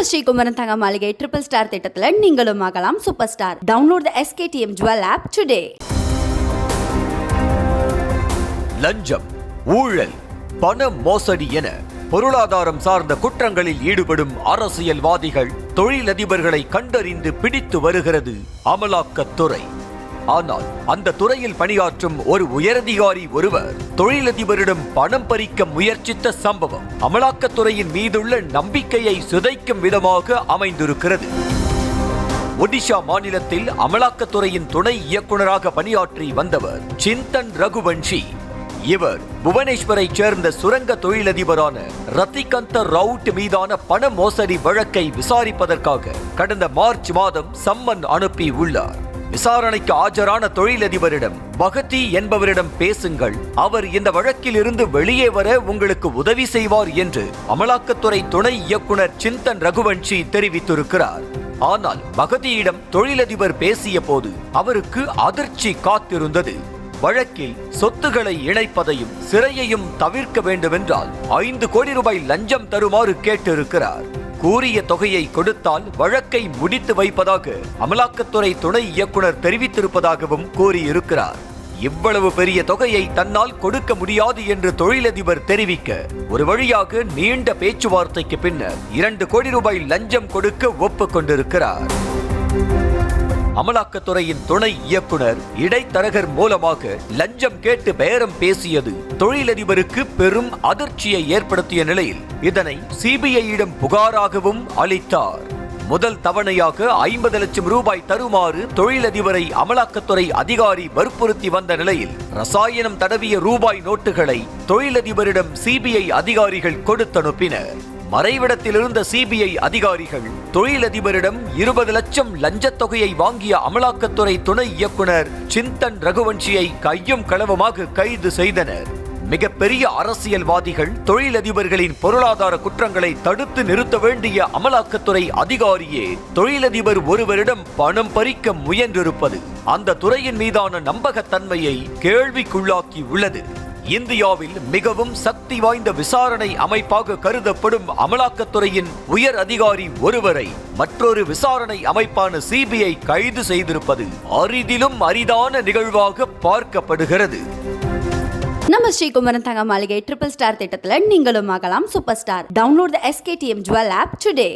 நம்ம ஸ்ரீகுமரன் தங்க மாளிகை ட்ரிபிள் ஸ்டார் திட்டத்துல நீங்களும் ஆகலாம் super star. Download the SKTM Jewel app today. லஞ்சம், ஊழல், பண மோசடி என பொருளாதாரம் சார்ந்த குற்றங்களில் ஈடுபடும் அரசியல்வாதிகள், தொழிலதிபர்களை கண்டறிந்து பிடித்து வருகிறது அமலாக்கத்துறை. ஆனால் அந்த துறையில் பணியாற்றும் ஒரு உயரதிகாரி ஒருவர் தொழிலதிபரிடம் பணம் பறிக்க முயற்சித்த சம்பவம் அமலாக்கத்துறையின் மீதுள்ள நம்பிக்கையை சிதைக்கும் விதமாக அமைந்திருக்கிறது. ஒடிஷா மாநிலத்தில் அமலாக்கத்துறையின் துணை இயக்குநராக பணியாற்றி வந்தவர் சிந்தன் ரகுவன்ஷி. இவர் புவனேஸ்வரை சேர்ந்த சுரங்க தொழிலதிபரான ரத்திகந்த ரவுட் மீதான பண மோசடி வழக்கை விசாரிப்பதற்காக கடந்த மார்ச் மாதம் சம்மன் அனுப்பி உள்ளார். விசாரணைக்கு ஆஜரான தொழிலதிபரிடம் பகதி என்பவரிடம் பேசுங்கள், அவர் இந்த வழக்கில் இருந்து வெளியே வர உங்களுக்கு உதவி செய்வார் என்று அமலாக்கத்துறை துணை இயக்குனர் சிந்தன் ரகுவன்ஷி தெரிவித்திருக்கிறார். ஆனால் பகதியிடம் தொழிலதிபர் பேசிய போது அவருக்கு அதிர்ச்சி காத்திருந்தது. வழக்கில் சொத்துக்களை இணைப்பதையும் சிறையையும் தவிர்க்க வேண்டுமென்றால் 5 கோடி ரூபாய் லஞ்சம் தருமாறு கேட்டிருக்கிறார். கூறிய தொகையை கொடுத்தால் வழக்கை முடித்து வைப்பதாக அமலாக்கத்துறை துணை இயக்குனர் தெரிவித்திருப்பதாகவும் கூறியிருக்கிறார். இவ்வளவு பெரிய தொகையை தன்னால் கொடுக்க முடியாது என்று தொழிலதிபர் தெரிவிக்க ஒரு வழியாக நீண்ட பேச்சுவார்த்தைக்கு பின்னர் 2 கோடி ரூபாய் லஞ்சம் கொடுக்க ஒப்புக்கொண்டிருக்கிறார். அமலாக்கத்துறையின் துணை இயக்குனர் இடைத்தரகர் மூலமாக லஞ்சம் கேட்டு பேரம் பேசியது தொழிலதிபருக்கு பெரும் அதிர்ச்சியை ஏற்படுத்திய நிலையில் இதனை சிபிஐயிடம் புகாராகவும் அளித்தார். முதல் தவணையாக 50 லட்சம் ரூபாய் தருமாறு தொழிலதிபரை அமலாக்கத்துறை அதிகாரி வற்புறுத்தி வந்த நிலையில் ரசாயனம் தடவிய ரூபாய் நோட்டுகளை தொழிலதிபரிடம் சிபிஐ அதிகாரிகள் கொடுத்தனுப்பினர். மறைவிடத்தில் இருந்த சிபிஐ அதிகாரிகள் தொழிலதிபரிடம் 20 லட்சம் லஞ்சத் தொகையை வாங்கிய அமலாக்கத்துறை துணை இயக்குனர் சிந்தன் ரகுவன்ஷியை கையும் களவுமாக கைது செய்தனர். மிகப்பெரிய அரசியல்வாதிகள், தொழிலதிபர்களின் பொருளாதார குற்றங்களை தடுத்து நிறுத்த வேண்டிய அமலாக்கத்துறை அதிகாரியே தொழிலதிபர் ஒருவரிடம் பணம் பறிக்க முயன்றிருப்பது அந்த துறையின் மீதான நம்பகத்தன்மையை கேள்விக்குள்ளாக்கி உள்ளது. இந்தியாவில் மிகவும் சக்தி வாய்ந்த விசாரணை அமைப்பாக கருதப்படும் அமலாக்கத்துறையின் உயர் அதிகாரி ஒருவரை மற்றொரு விசாரணை அமைப்பான சிபிஐ கைது செய்திருப்பது அரிதிலும் அரிதான நிகழ்வாக பார்க்கப்படுகிறது. நம்ம ஸ்ரீகுமரன் தங்க மாளிகை ட்ரிபிள் ஸ்டார் திட்டத்துல நீங்களும் ஆகலாம் super star. Download the SKTM Jewel app today.